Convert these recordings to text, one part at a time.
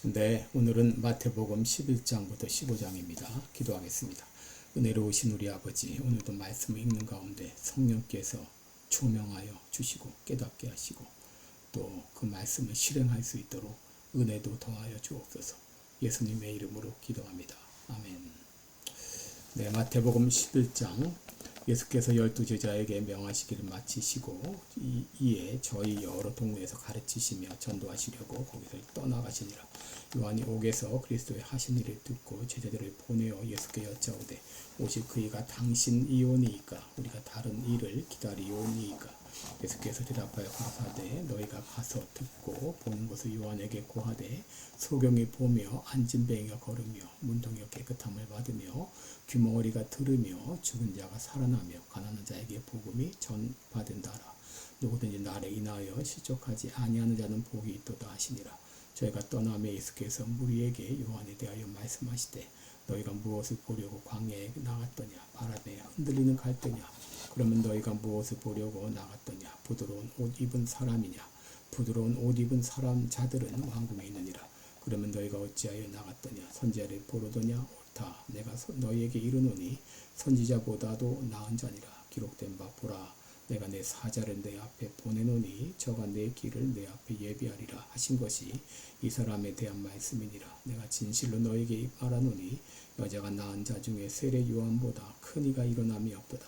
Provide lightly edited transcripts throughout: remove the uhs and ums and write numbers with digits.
네, 오늘은 마태복음 11장부터 15장입니다. 기도하겠습니다. 은혜로우신 우리 아버지, 오늘도 말씀을 읽는 가운데 성령께서 조명하여 주시고 깨닫게 하시고 또 그 말씀을 실행할 수 있도록 은혜도 더하여 주옵소서. 예수님의 이름으로 기도합니다. 아멘. 네, 마태복음 11장 예수께서 12제자에게 명하시기를 마치시고 이에 저희 여러 동네에서 가르치시며 전도하시려고 거기서 떠나가시니라. 요한이 옥에서 그리스도의 하신 일을 듣고 제자들을 보내어 예수께 여짜오되 오직 그이가 당신이오니이까 우리가 다른 일을 기다리오니이까. 예수께서 대답하여 가라사대 너희가 가서 듣고 보는 것을 요한에게 고하되 소경이 보며 안진뱅이가 걸으며 문둥이가 깨끗함을 받으며 귀머거리가 들으며 죽은 자가 살아나며 가난한 자에게 복음이 전파된다라. 누구든지 나를 인하여 실족하지 아니하는 자는 복이 있도다 하시니라. 저희가 떠나며 예수께서 무리에게 요한에 대하여 말씀하시되 너희가 무엇을 보려고 광야에 나갔더냐 바람에 흔들리는 갈대냐. 그러면 너희가 무엇을 보려고 나갔더냐 부드러운 옷 입은 사람이냐. 부드러운 옷 입은 사람 자들은 왕궁에 있느니라. 그러면 너희가 어찌하여 나갔더냐 선지자를 보려더냐. 옳다 내가 너희에게 이르노니 선지자보다도 나은 자니라. 기록된 바 보라 내가 내 사자를 내 앞에 보내노니 저가 내 길을 내 앞에 예비하리라 하신 것이 이 사람에 대한 말씀이니라. 내가 진실로 너에게 말하노니 여자가 낳은 자 중에 세례 요한보다 큰 이가 일어남이 없도다.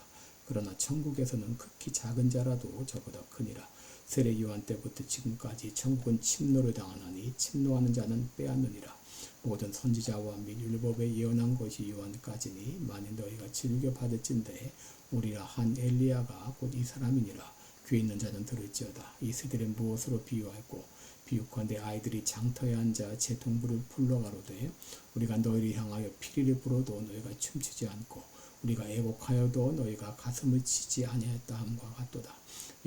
그러나 천국에서는 극히 작은 자라도 저보다 크니라. 세례 요한 때부터 지금까지 천국은 침노를 당하나니 침노하는 자는 빼앗느니라. 모든 선지자와 및 율법에 예언한 것이 요한까지니 만일 너희가 즐겨 받을진대 우리라 한 엘리야가 곧 이 사람이니라. 귀 있는 자는 들을지어다. 이 세대를 무엇으로 비유할꼬 비유컨대 아이들이 장터에 앉아 제 동부를 불러가로되 우리가 너희를 향하여 피리를 불어도 너희가 춤추지 않고 우리가 애곡하여도 너희가 가슴을 치지 아니하였다 함과 같도다.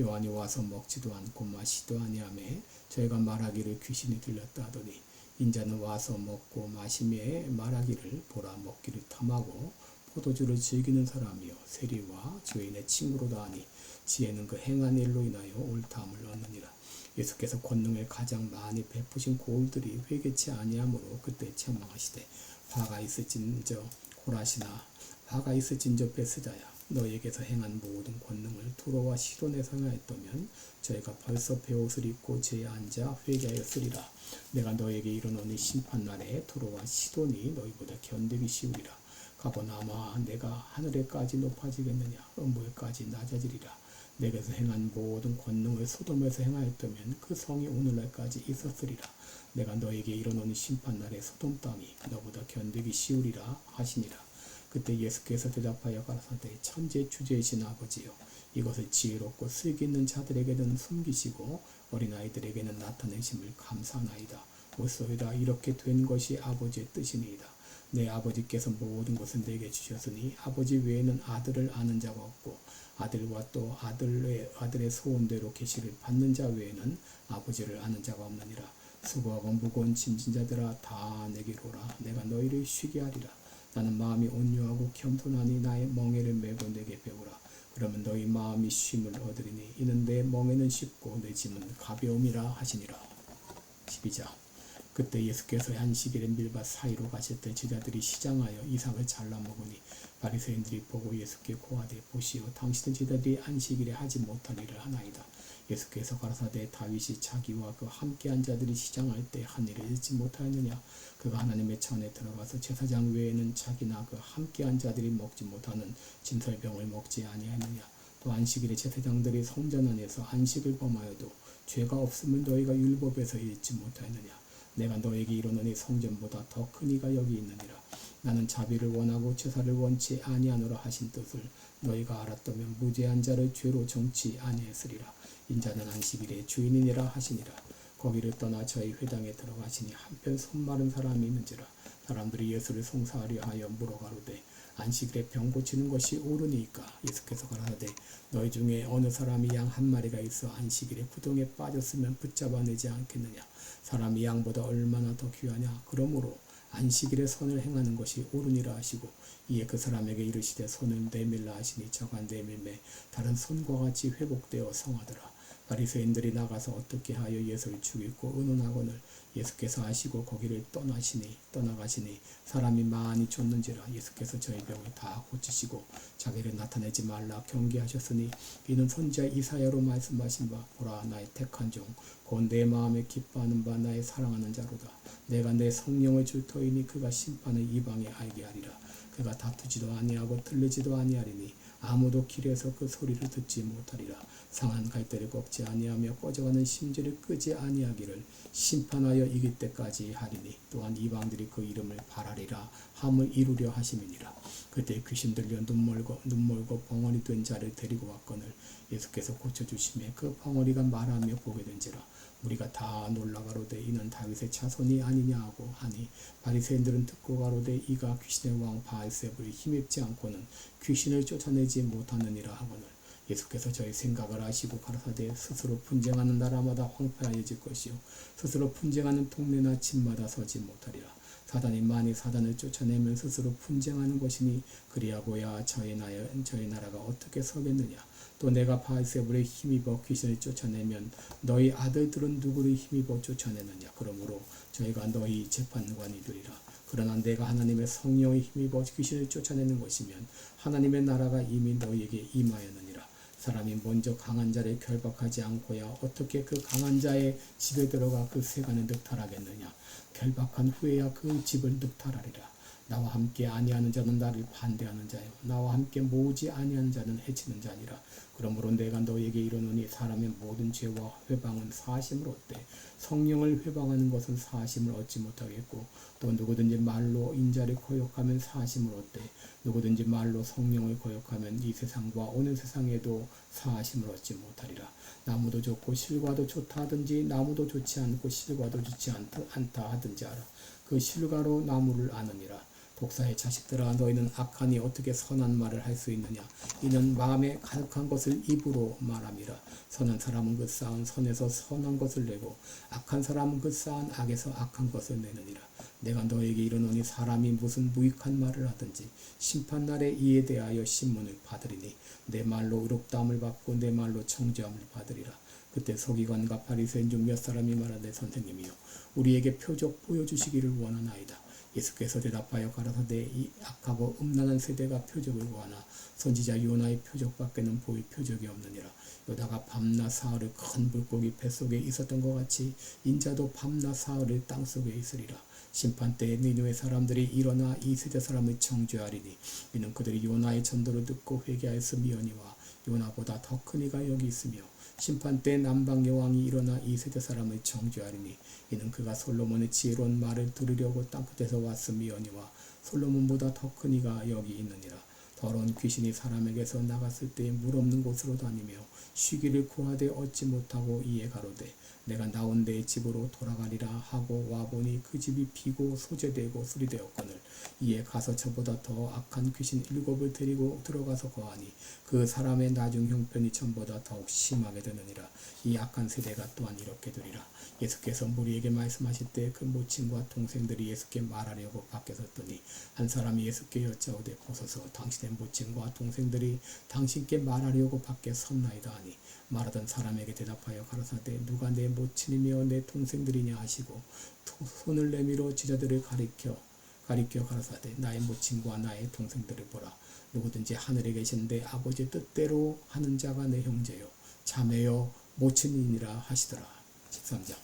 요한이 와서 먹지도 않고 마시지도 아니하매 저희가 말하기를 귀신이 들렸다 하더니 인자는 와서 먹고 마시며 말하기를 보라 먹기를 탐하고 포도주를 즐기는 사람이요 세리와 죄인의 친구로다 하니 지혜는 그 행한 일로 인하여 옳다함을 얻느니라. 예수께서 권능을 가장 많이 베푸신 고울들이 회개치 아니하므로 그때 책망하시되 화가 있을진저 고라시나 화가 있을진저 베스다야 너희에게서 행한 모든 권능을 두로와 시돈에서 행하였다면 저희가 벌써 베옷을 입고 제에 앉아 회개하였으리라. 내가 너희에게 이르노니 심판날에 두로와 시돈이 너희보다 견디기 쉬우리라. 가버나마 내가 하늘에까지 높아지겠느냐 음부에까지 낮아지리라. 내게서 행한 모든 권능을 소돔에서 행하였다면 그 성이 오늘날까지 있었으리라. 내가 너희에게 이르노니 심판날에 소돔 땅이 너보다 견디기 쉬우리라 하시니라. 그때 예수께서 대답하여 가라사대 천지의 주제이신 아버지여 이것을 지혜롭고 슬기 있는 자들에게는 숨기시고 어린아이들에게는 나타내심을 감사하나이다. 옳소이다 이렇게 된 것이 아버지의 뜻이니이다. 내 아버지께서 모든 것을 내게 주셨으니 아버지 외에는 아들을 아는 자가 없고 아들과 또 아들의 소원대로 계시를 받는 자 외에는 아버지를 아는 자가 없느니라. 수고하고 무거운 짐진 자들아 다 내게로 오라. 내가 너희를 쉬게 하리라. 나는 마음이 온유하고 겸손하니 나의 멍에를 메고 내게 배우라. 그러면 너희 마음이 쉼을 얻으리니 이는 내 멍에는 쉽고 내 짐은 가벼움이라 하시니라. 12장 그때 예수께서 안식일에 밀밭 사이로 가실 때 제자들이 시장하여 이삭을 잘라 먹으니 바리새인들이 보고 예수께 고하되 보시오 당신의 제자들이 안식일에 하지 못할 일을 하나이다. 예수께서 가라사대 다윗이 자기와 그 함께한 자들이 시장할 때 한 일을 잊지 못하였느냐. 그가 하나님의 전에 들어가서 제사장 외에는 자기나 그 함께한 자들이 먹지 못하는 진설병을 먹지 아니하였느냐. 또 안식일에 제사장들이 성전 안에서 안식을 범하여도 죄가 없으면 너희가 율법에서 읽지 못하였느냐. 내가 너에게 이르노니 성전보다 더 큰 이가 여기 있느니라. 나는 자비를 원하고 제사를 원치 아니하노라 하신 뜻을 너희가 알았다면 무죄한 자를 죄로 정치 아니했으리라. 인자는 안식일의 주인이니라 하시니라. 거기를 떠나 저희 회당에 들어가시니 한편 손 마른 사람이 있는지라. 사람들이 예수를 송사하려 하여 물어가로되 안식일에 병 고치는 것이 옳으니까. 예수께서 가라사대 너희 중에 어느 사람이 양 한 마리가 있어 안식일에 구덩이에 빠졌으면 붙잡아내지 않겠느냐. 사람이 양보다 얼마나 더 귀하냐. 그러므로 안식일에 선을 행하는 것이 옳으니라 하시고 이에 그 사람에게 이르시되 손을 내밀라 하시니 저가 내밀매 다른 손과 같이 회복되어 성하더라. 바리새인들이 나가서 어떻게 하여 예수를 죽이고 의논하거늘 예수께서 아시고 거기를 떠나가시니 사람이 많이 쫓는지라 예수께서 저희 병을 다 고치시고 자기를 나타내지 말라 경계하셨으니 이는 선지자 이사야로 말씀하신 바 보라 나의 택한 종 곧 내 마음에 기뻐하는 바 나의 사랑하는 자로다. 내가 내 성령을 줄 터이니 그가 심판을 이방에 알게 하리라. 그가 다투지도 아니하고 들리지도 아니하리니 아무도 길에서 그 소리를 듣지 못하리라. 상한 갈대를 꺾지 아니하며 꺼져가는 심지를 끄지 아니하기를 심판하여 이길 때까지 하리니 또한 이방들이 그 이름을 바라리라 함을 이루려 하심이니라. 그때 귀신 들려 눈멀고 벙어리 된 자를 데리고 왔거늘 예수께서 고쳐주심에 그 벙어리가 말하며 보게 된지라. 우리가 다 놀라 가로되 이는 다윗의 자손이 아니냐 하고 하니 바리새인들은 듣고 가로되 이가 귀신의 왕 바알세불이 힘입지 않고는 귀신을 쫓아내지 못하느니라 하거늘 예수께서 저희 생각을 아시고 가라사대 스스로 분쟁하는 나라마다 황폐하여질 것이요 스스로 분쟁하는 동네나 집마다 서지 못하리라. 사단이 만일 사단을 쫓아내면 스스로 분쟁하는 것이니 그리하고야 저희 나라가 어떻게 서겠느냐. 또 내가 바알세불에 힘입어 귀신을 쫓아내면 너희 아들들은 누구를 힘입어 쫓아내느냐. 그러므로 저희가 너희 재판관이 되리라. 그러나 내가 하나님의 성령에 힘입어 귀신을 쫓아내는 것이면 하나님의 나라가 이미 너희에게 임하였느니라. 사람이 먼저 강한 자를 결박하지 않고야 어떻게 그 강한 자의 집에 들어가 그 세간을 늑탈하겠느냐. 결박한 후에야 그 집을 늑탈하리라. 나와 함께 아니하는 자는 나를 반대하는 자요 나와 함께 모으지 아니하는 자는 해치는 자니라. 그러므로 내가 너에게 이르노니 사람의 모든 죄와 회방은 사심을 얻되 성령을 회방하는 것은 사심을 얻지 못하겠고 또 누구든지 말로 인자를 거역하면 사심을 얻되 누구든지 말로 성령을 거역하면 이 세상과 오는 세상에도 사심을 얻지 못하리라. 나무도 좋고 실과도 좋다 하든지 나무도 좋지 않고 실과도 좋지 않다 하든지 알아. 그 실과로 나무를 아느니라. 독사의 자식들아 너희는 악하니 어떻게 선한 말을 할 수 있느냐. 이는 마음에 가득한 것을 입으로 말함이라. 선한 사람은 그 쌓은 선에서 선한 것을 내고 악한 사람은 그 쌓은 악에서 악한 것을 내느니라. 내가 너에게 이르노니 사람이 무슨 무익한 말을 하든지 심판날에 이에 대하여 신문을 받으리니 내 말로 의롭다함을 받고 내 말로 정죄함을 받으리라. 그때 서기관과 바리새인 중 몇 사람이 말하되 선생님이여 우리에게 표적 보여주시기를 원하나이다. 예수께서 대답하여 가라사대 이 악하고 음란한 세대가 표적을 구하나 선지자 요나의 표적밖에는 보일 표적이 없느니라. 요나가 밤낮 사흘을 큰 물고기 뱃속에 있었던 것 같이 인자도 밤낮 사흘을 땅속에 있으리라. 심판 때에 니느웨 사람들이 일어나 이 세대 사람을 정죄하리니 이는 그들이 요나의 전도를 듣고 회개하였음이오니와 요나보다 더 큰 이가 여기 있으며 심판 때 남방 여왕이 일어나 이 세대 사람을 정죄하리니 이는 그가 솔로몬의 지혜로운 말을 들으려고 땅끝에서 왔음이오니와 솔로몬보다 더 큰 이가 여기 있느니라. 더러운 귀신이 사람에게서 나갔을 때 물 없는 곳으로 다니며 쉬기를 구하되 얻지 못하고 이에 가로되 내가 나온 내 집으로 돌아가리라 하고 와보니 그 집이 비고 소재되고 수리되었거늘 이에 가서 저보다 더 악한 귀신 7을 데리고 들어가서 거하니 그 사람의 나중 형편이 전보다 더욱 심하게 되느니라. 이 악한 세대가 또한 이렇게 되리라. 예수께서 무리에게 말씀하실 때 그 모친과 동생들이 예수께 말하려고 밖에 섰더니 한 사람이 예수께 여짜오되 보소서 당신의 모친과 동생들이 당신께 말하려고 밖에 섰나이다 하니 말하던 사람에게 대답하여 가라사대 누가 내 모친이며 내 동생들이냐 하시고 손을 내밀어 제자들을 가리켜 가라사대 나의 모친과 나의 동생들을 보라. 누구든지 하늘에 계신데 아버지 뜻대로 하는 자가 내 형제요 자매요 모친이니라 하시더라. 13장.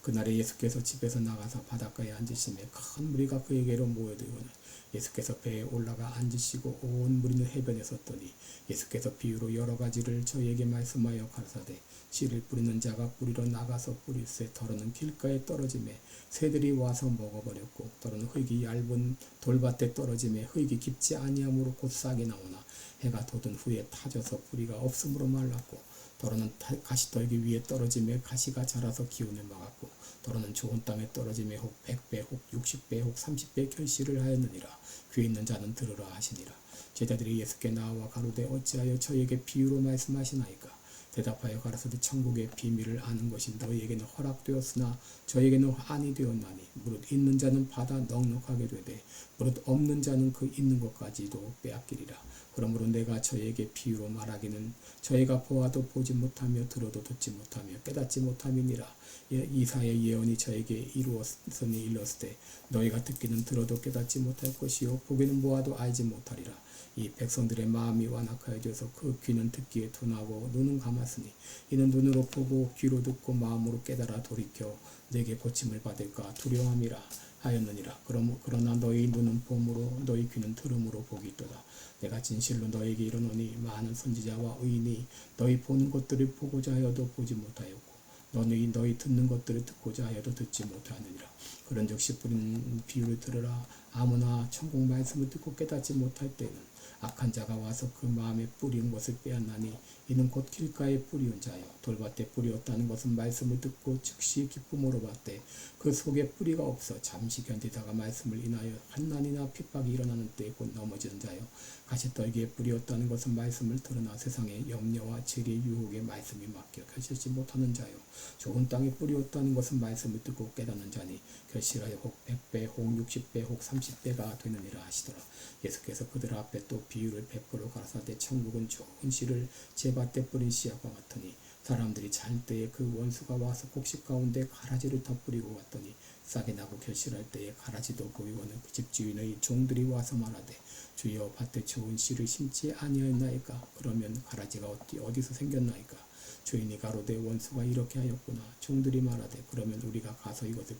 그날에 예수께서 집에서 나가서 바닷가에 앉으시매 큰 무리가 그에게로 모여들거늘 예수께서 배에 올라가 앉으시고 온 무리는 해변에 섰더니 예수께서 비유로 여러 가지를 저희에게 말씀하여 가라사대 씨를 뿌리는 자가 뿌리러 나가서 뿌릴새 더러는 길가에 떨어지매 새들이 와서 먹어버렸고 더러는 흙이 얇은 돌밭에 떨어지매 흙이 깊지 아니하므로 곧 싹이 나오나 해가 돋은 후에 타져서 뿌리가 없으므로 말랐고 더러는 가시떨기 위에 떨어지매 가시가 자라서 기운을 막았고 더러는 좋은 땅에 떨어지매 혹 100배 혹 60배 혹 30배 결실을 하였느니라. 귀 있는 자는 들으라 하시니라. 제자들이 예수께 나와 가로되 어찌하여 저에게 비유로 말씀하시나이까. 대답하여 가라사대 천국의 비밀을 아는 것이 너희에게는 허락되었으나 저에게는 아니 되었나니 무릇 있는 자는 받아 넉넉하게 되되 무릇 없는 자는 그 있는 것까지도 빼앗기리라. 그러므로 내가 저에게 비유로 말하기는 저희가 보아도 보지 못하며 들어도 듣지 못하며 깨닫지 못함이니라. 이사의 예언이 저에게 이루었으니 일렀으되 너희가 듣기는 들어도 깨닫지 못할 것이요 보기는 보아도 알지 못하리라. 이 백성들의 마음이 완악하여져서 그 귀는 듣기에 둔하고 눈은 감았으니 이는 눈으로 보고 귀로 듣고 마음으로 깨달아 돌이켜 내게 고침을 받을까 두려움이라 하였느니라. 그러나 너희 눈은 봄으로 너희 귀는 들음으로 복이 있도다. 내가 진실로 너희에게 이르노니 많은 선지자와 의인이 너희 보는 것들을 보고자 하여도 보지 못하였고 너희 듣는 것들을 듣고자 하여도 듣지 못하느니라. 그런즉 씨 뿌린 비유를 들으라. 아무나 천국 말씀을 듣고 깨닫지 못할 때는 악한 자가 와서 그 마음에 뿌리운 것을 빼앗나니 이는 곧 길가에 뿌리운 자요 돌밭에 뿌리었다는 것은 말씀을 듣고 즉시 기쁨으로 받되 그 속에 뿌리가 없어 잠시 견디다가 말씀을 인하여 환난이나 핍박이 일어나는 때에 곧 넘어지는 자요 가시떨기에 뿌리었다는 것은 말씀을 들으나 세상의 염려와 죄의 유혹에 말씀이 막혀 결실치 못하는 자요 좋은 땅에 뿌리었다는 것은 말씀을 듣고 깨닫는 자니 결실하여 혹 100배 혹 60배 혹 30배가 되느니라 하시더라. 예수께서 그들 앞에 또 비유를 베풀어 가라사대 천국은 좋은 씨를 제 밭에 뿌린 씨앗과 같으니 사람들이 잘 때에 그 원수가 와서 곡식 가운데 가라지를 덧뿌리고 갔더니 싹이 나고 결실할 때에 가라지도 보이고는 그 집주인의 종들이 와서 말하되 주여 밭에 좋은 씨를 심지 아니하였나이까. 그러면 가라지가 어디서 생겼나이까. 주인이 가로되 원수가 이렇게 하였구나. 종들이 말하되 그러면 우리가 가서 이것을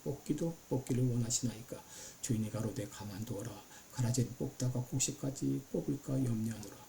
뽑기를 원하시나이까. 주인이 가로되 가만두어라. 가라지를 뽑다가 곡식까지 뽑을까 염려하노라.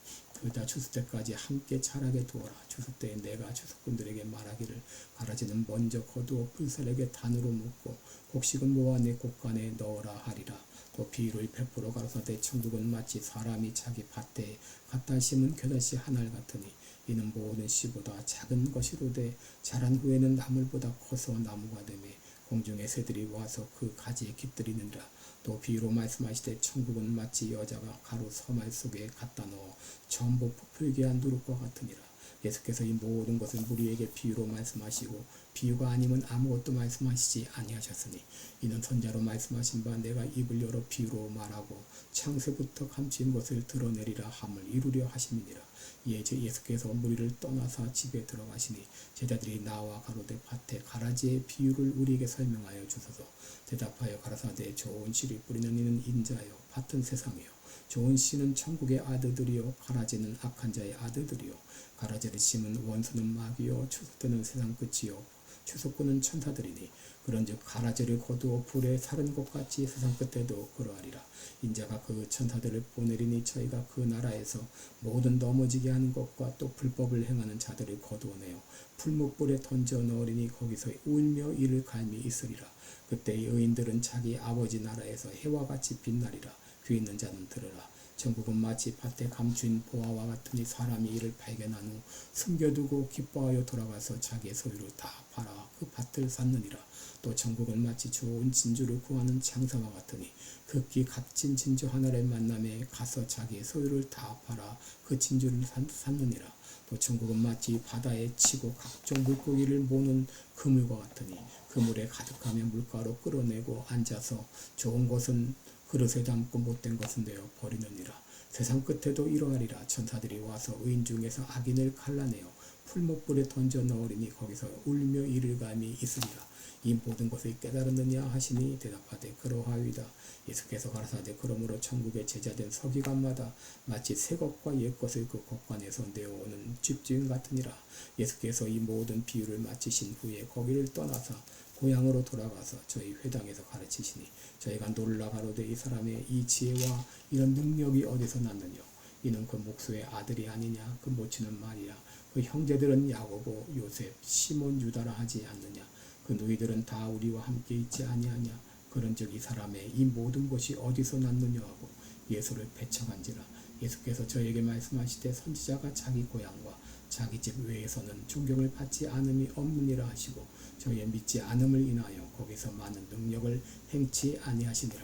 둘 다 추수 때까지 함께 자라게 두어라. 추수 때에 내가 추수꾼들에게 말하기를 가라지는 먼저 거두어 불살에게 단으로 묶고 곡식은 모아 내 곳간에 넣어라 하리라. 또 비유를 베풀어 가라사대 천국은 마치 사람이 자기 밭에 갖다 심은 겨자씨 하나를 같으니 이는 모든 씨보다 작은 것이로되 자란 후에는 나물보다 커서 나무가 되매 공중의 새들이 와서 그 가지에 깃들이느니라. 또 비유로 말씀하시되 천국은 마치 여자가 가루 서말 속에 갖다 넣어 전부 부풀게 한 누룩과 같으니라. 예수께서 이 모든 것을 우리에게 비유로 말씀하시고 비유가 아니면 아무것도 말씀하시지 아니하셨으니 이는 선자로 말씀하신 바 내가 입을 열어 비유로 말하고 창세부터 감추인 것을 드러내리라 함을 이루려 하심이니라. 이에 예수께서 무리를 떠나사 집에 들어가시니 제자들이 나와 가로되 밭에 가라지의 비유를 우리에게 설명하여 주소서. 대답하여 가라사대 좋은 씨를 뿌리는 이는 인자요 밭은 세상이요 좋은 씨는 천국의 아들들이요 가라지는 악한 자의 아들들이요 가라지를 심은 원수는 마귀요 추수 때는 세상 끝이요 추수꾼은 천사들이니 그런즉 가라지를 거두어 불에 사른 것 같이 세상 끝에도 그러하리라. 인자가 그 천사들을 보내리니 저희가 그 나라에서 모든 넘어지게 하는 것과 또 불법을 행하는 자들을 거두어내어 풀무불에 던져 넣으리니 거기서 울며 이를 갈미 있으리라. 그때 의인들은 자기 아버지 나라에서 해와 같이 빛나리라. 귀 있는 자는 들으라. 천국은 마치 밭에 감추인 보화와 같으니 사람이 이를 발견한 후 숨겨두고 기뻐하여 돌아가서 자기의 소유를 다 팔아 그 밭을 샀느니라. 또 천국은 마치 좋은 진주를 구하는 장사와 같으니 극히 값진 진주 하나를 만남에 가서 자기의 소유를 다 팔아 그 진주를 샀느니라. 또 천국은 마치 바다에 치고 각종 물고기를 모는 그물과 같으니 그물에 가득하면 물가로 끌어내고 앉아서 좋은 것은 그릇에 담고 못된 것은 내어 버리느니라. 세상 끝에도 이러하리라. 천사들이 와서 의인 중에서 악인을 갈라내어 풀목불에 던져 넣으리니 거기서 울며 이를 감이 있으리라. 이 모든 것을 깨달았느냐 하시니 대답하되 그러하이다. 예수께서 가라사대 그러므로 천국의 제자된 서기관마다 마치 새 것과 옛 것을 그 곳간에서 내어오는 집주인 같으니라. 예수께서 이 모든 비유를 마치신 후에 거기를 떠나사 고향으로 돌아가서 저희 회당에서 가르치시니 저희가 놀라 가로되 이 사람의 이 지혜와 이런 능력이 어디서 났느냐. 이는 그 목수의 아들이 아니냐. 그 모친은 마리아 그 형제들은 야고보 요셉 시몬 유다라 하지 않느냐. 그 너희들은 다 우리와 함께 있지 아니하냐. 그런즉 이 사람의 이 모든 것이 어디서 났느냐 하고 예수를 배척한지라. 예수께서 저에게 말씀하시되 선지자가 자기 고향과 자기 집 외에서는 존경을 받지 않음이 없느니라 하시고 저희의 믿지 않음을 인하여 거기서 많은 능력을 행치 아니하시니라.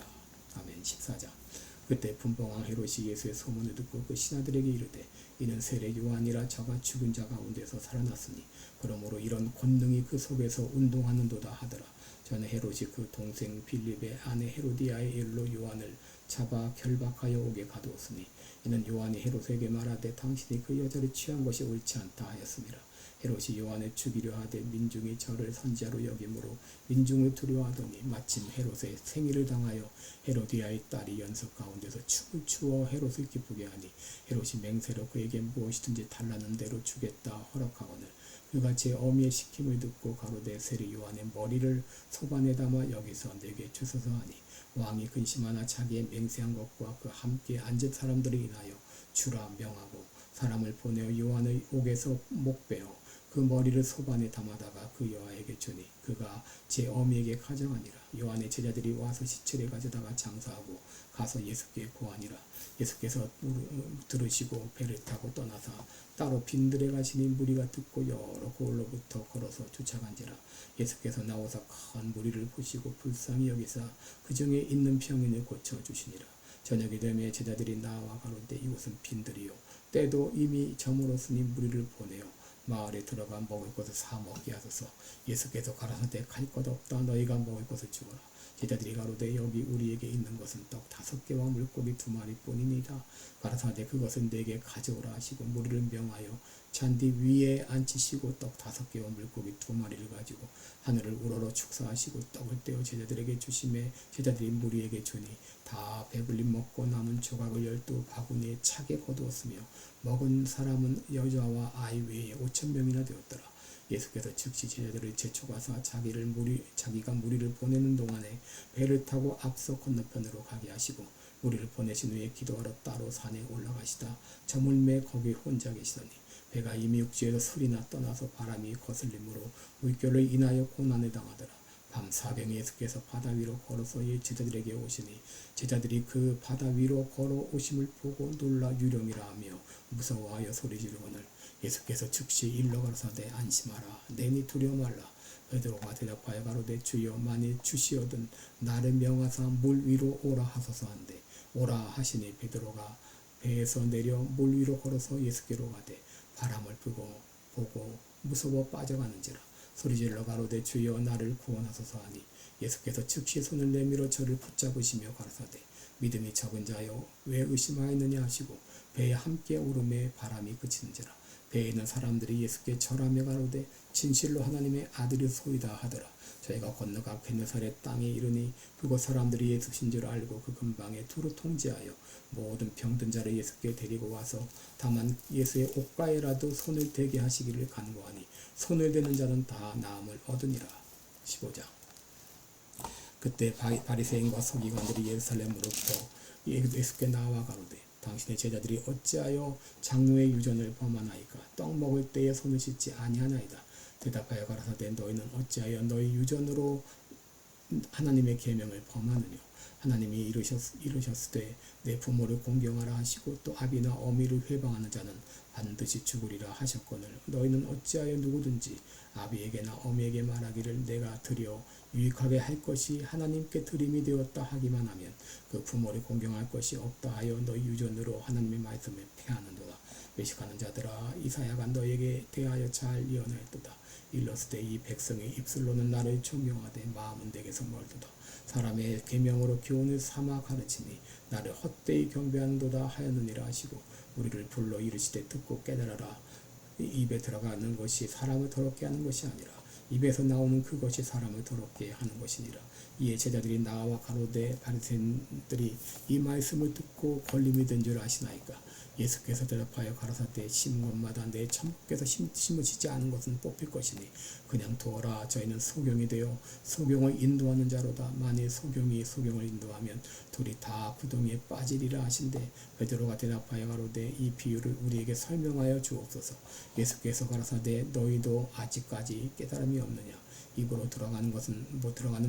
아멘. 14장. 그때 분봉왕 헤롯이 예수의 소문을 듣고 그 신하들에게 이르되 이는 세례 요한이라 저가 죽은 자 가운데서 살아났으니 그러므로 이런 권능이 그 속에서 운동하는도다 하더라. 전에 헤롯이 그 동생 빌립의 아내 헤로디아의 일로 요한을 잡아 결박하여 오게 가두었으니 이는 요한이 헤롯에게 말하되 당신이 그 여자를 취한 것이 옳지 않다 하였습니다. 헤롯이 요한을 죽이려 하되 민중이 저를 선지자로 여김으로 민중을 두려워하더니 마침 헤롯의 생일을 당하여 헤로디아의 딸이 연석 가운데서 춤을 추어 헤롯을 기쁘게 하니 헤롯이 맹세로 그에게 무엇이든지 달라는 대로 주겠다 허락하거늘 그가 제 어미의 시킴을 듣고 가로되 세례 요한의 머리를 소반에 담아 여기서 내게 주소서 하니 왕이 근심하나 자기의 맹세한 것과 그 함께 앉은 사람들을 인하여 주라 명하고 사람을 보내어 요한의 옥에서 목베어 그 머리를 소반에 담아다가 그 여아에게 주니 그가 제 어미에게 가져가니라. 요한의 제자들이 와서 시체를 가져다가 장사하고 가서 예수께 고하니라. 예수께서 들으시고 배를 타고 떠나사 따로 빈들에 가시니 무리가 듣고 여러 고을로부터 걸어서 쫓아간지라. 예수께서 나오사 큰 무리를 보시고 불쌍히 여기사 그 중에 있는 병인을 고쳐주시니라. 저녁이 되매 제자들이 나와 가로되 이곳은 빈들이요 때도 이미 저물었으니 무리를 보내어 마을에 들어가 먹을 것을 사 먹게 하소서. 예수께서 가라사대 갈 것 없다 너희가 먹을 것을 주어라. 제자들이 가로되 여기 우리에게 있는 것은 떡 5개와 물고기 2마리뿐이니이다. 가라사대 그것은 내게 가져오라 하시고 무리를 명하여 잔디 위에 앉히시고 떡 5개와 물고기 2마리를 가지고 하늘을 우러러 축사하시고 떡을 떼어 제자들에게 주심에 제자들이 무리에게 주니 다 배불리 먹고 남은 조각을 12바구니에 차게 거두었으며 먹은 사람은 여자와 아이 외에 5,000명이나 되었더라. 예수께서 즉시 제자들을 제초가사 자기가 무리를 보내는 동안에 배를 타고 앞서 건너편으로 가게 하시고 무리를 보내신 후에 기도하러 따로 산에 올라가시다 저물매 거기 혼자 계시더니 배가 이미 육지에서 술이나 떠나서 바람이 거슬림으로 물결을 인하여 고난을 당하더라. 밤 사병 예수께서 바다 위로 걸어서 제자들에게 오시니 제자들이 그 바다 위로 걸어오심을 보고 놀라 유령이라 하며 무서워하여 소리지르거늘 예수께서 즉시 일러 가라사대 안심하라 내니 두려워 말라. 베드로가 대답하여 가로되 주여 만일 주시어든 나를 명하사 물 위로 오라 하소서 한데 오라 하시니 베드로가 배에서 내려 물 위로 걸어서 예수께로 가되 바람을 보고 무서워 빠져가는지라. 소리질러 가로되 주여 나를 구원하소서 하니 예수께서 즉시 손을 내밀어 저를 붙잡으시며 가라사대 믿음이 적은 자여 왜 의심하였느냐 하시고 배에 함께 오름에 바람이 그치는지라. 배에 있는 사람들이 예수께 절하며 가로되 진실로 하나님의 아들이소이다 하더라. 저희가 건너가 게네사렛 땅에 이르니 그곳 사람들이 예수신 줄 알고 그 근방에 두루 통제하여 모든 병든 자를 예수께 데리고 와서 다만 예수의 옷가에라도 손을 대게 하시기를 간구하니 손을 대는 자는 다 나음을 얻으니라. 15장. 그때 바리새인과 서기관들이 예루살렘으로부터 예수께 나와 가로되 당신의 제자들이 어찌하여 장로의 유전을 범하나이까 떡 먹을 때에 손을 씻지 아니하나이다. 대답하여 가라사대 너희는 어찌하여 너희 유전으로 하나님의 계명을 범하느냐. 하나님이 이르셨으되 내 부모를 공경하라 하시고 또 아비나 어미를 회방하는 자는 반드시 죽으리라 하셨거늘 너희는 어찌하여 누구든지 아비에게나 어미에게 말하기를 내가 드려 유익하게 할 것이 하나님께 드림이 되었다 하기만 하면 그 부모를 공경할 것이 없다 하여 너희 유전으로 하나님의 말씀을 폐하는도다. 외식하는 자들아 이사야가 너에게 대하여 잘 예언하였도다. 일러스되 이 백성의 입술로는 나를 존경하되 마음은 내게서 멀도다. 사람의 계명으로 교훈을 삼아 가르치니 나를 헛되이 경배하는도다 하였느니라 하시고 우리를 불러 이르시되 듣고 깨달아라. 입에 들어가는 것이 사람을 더럽게 하는 것이 아니라 입에서 나오는 그것이 사람을 더럽게 하는 것이니라. 이에 제자들이 나와 가로되 바리새인들이 이 말씀을 듣고 걸림이 된 줄 아시나이까. 예수께서 대답하여 가라사대 심은 곳마다 내 천부께서 심으시지 않은 것은 뽑힐 것이니 그냥 두어라. 저희는 소경이 되어 소경을 인도하는 자로다. 만일 소경이 소경을 인도하면 둘이 다 구덩이에 빠지리라 하신대. 베드로가 대답하여 가로되 이 비유를 우리에게 설명하여 주옵소서. 예수께서 가라사대 너희도 아직까지 깨달음이 없느냐. 입으로 들어가는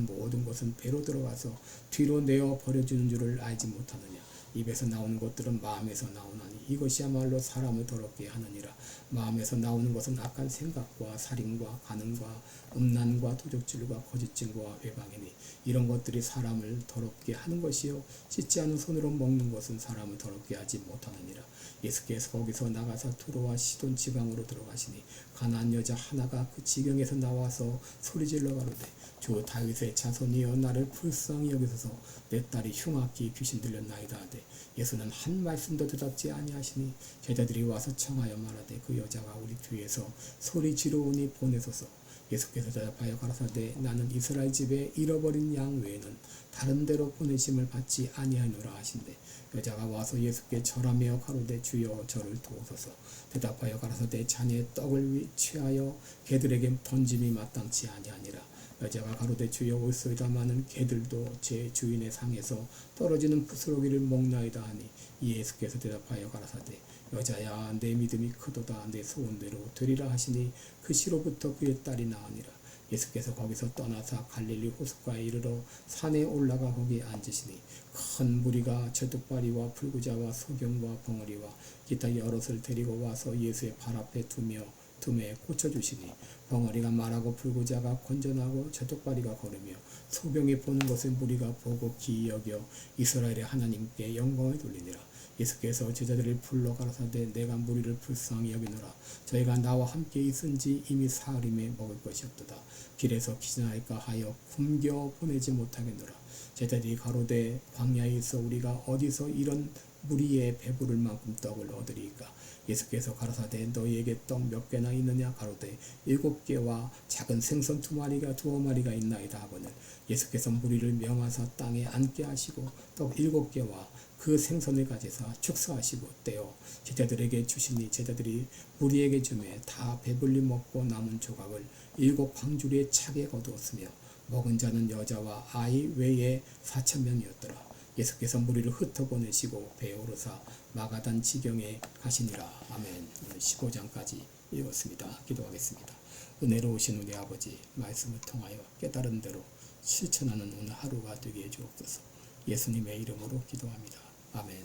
모든 것은 배로 들어가서 뒤로 내어 버려지는 줄을 알지 못하느냐. 입에서 나오는 것들은 마음에서 나오나니 이것이야말로 사람을 더럽게 하느니라. 마음에서 나오는 것은 악한 생각과 살인과 간음과 음란과 도적질과 거짓 증거와 회방이니 이런 것들이 사람을 더럽게 하는 것이요 씻지 않은 손으로 먹는 것은 사람을 더럽게 하지 못하느니라. 예수께서 거기서 나가사 두로와 시돈 지방으로 들어가시니 가나안 여자 하나가 그 지경에서 나와서 소리질러 가로되 주 다윗의 자손이여 나를 불쌍히 여기소서 내 딸이 흉악히 귀신 들렸나이다 하되 예수는 한 말씀도 대답지 아니하시니 제자들이 와서 청하여 말하되 그 여자가 우리 뒤에서 소리 지르오니 보내소서. 예수께서 대답하여 가라사대 나는 이스라엘 집에 잃어버린 양 외에는 다른 데로 보내심을 받지 아니하노라 하신대 여자가 와서 예수께 절하며 가로되 주여 저를 도우소서. 대답하여 가라사대 자네의 떡을 취하여 개들에게 던짐이 마땅치 아니하니라. 여자가 가로되 주여 올소이다마는 개들도 제 주인의 상에서 떨어지는 부스러기를 먹나이다 하니 예수께서 대답하여 가라사대 여자야 내 믿음이 크도다 내 소원대로 되리라 하시니 그 시로부터 그의 딸이 나으니라. 예수께서 거기서 떠나사 갈릴리 호숫가에 이르러 산에 올라가 거기 앉으시니 큰 무리가 저뚝바리와 풀구자와 소경과 벙어리와 기타 여럿을 데리고 와서 예수의 발 앞에 둠에 고쳐주시니 벙어리가 말하고 풀구자가 건전하고 저뚝바리가 걸으며 소경이 보는 것을 무리가 보고 기이 여겨 이스라엘의 하나님께 영광을 돌리니라. 예수께서 제자들을 불러 가라사대 내가 무리를 불쌍히 여기노라. 저희가 나와 함께 있은지 이미 사흘임에 먹을 것이 없도다. 길에서 기진할까 하여 굶겨 보내지 못하겠노라. 제자들이 가로되 광야에 있어 우리가 어디서 이런 무리에 배부를 만큼 떡을 얻으리이까. 예수께서 가라사대 너희에게 떡 몇 개나 있느냐 가로되 7개와 작은 생선 2마리가 2마리가 있나이다 하거늘 예수께서 무리를 명하사 땅에 앉게 하시고 떡 7개와 그 생선을 가져서 축사하시고 떼어 제자들에게 주시니 제자들이 무리에게 주매 다 배불리 먹고 남은 조각을 7 방주리에 차게 거두었으며 먹은 자는 여자와 아이 외에 4,000명이었더라. 예수께서 무리를 흩어보내시고 배에 오르사 마가단 지경에 가시니라. 아멘. 오늘 15장까지 읽었습니다. 기도하겠습니다. 은혜로우신 우리 아버지 말씀을 통하여 깨달은 대로 실천하는 오늘 하루가 되게 해주옵소서. 예수님의 이름으로 기도합니다. 아멘.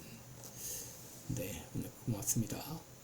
네, 오늘 고맙습니다.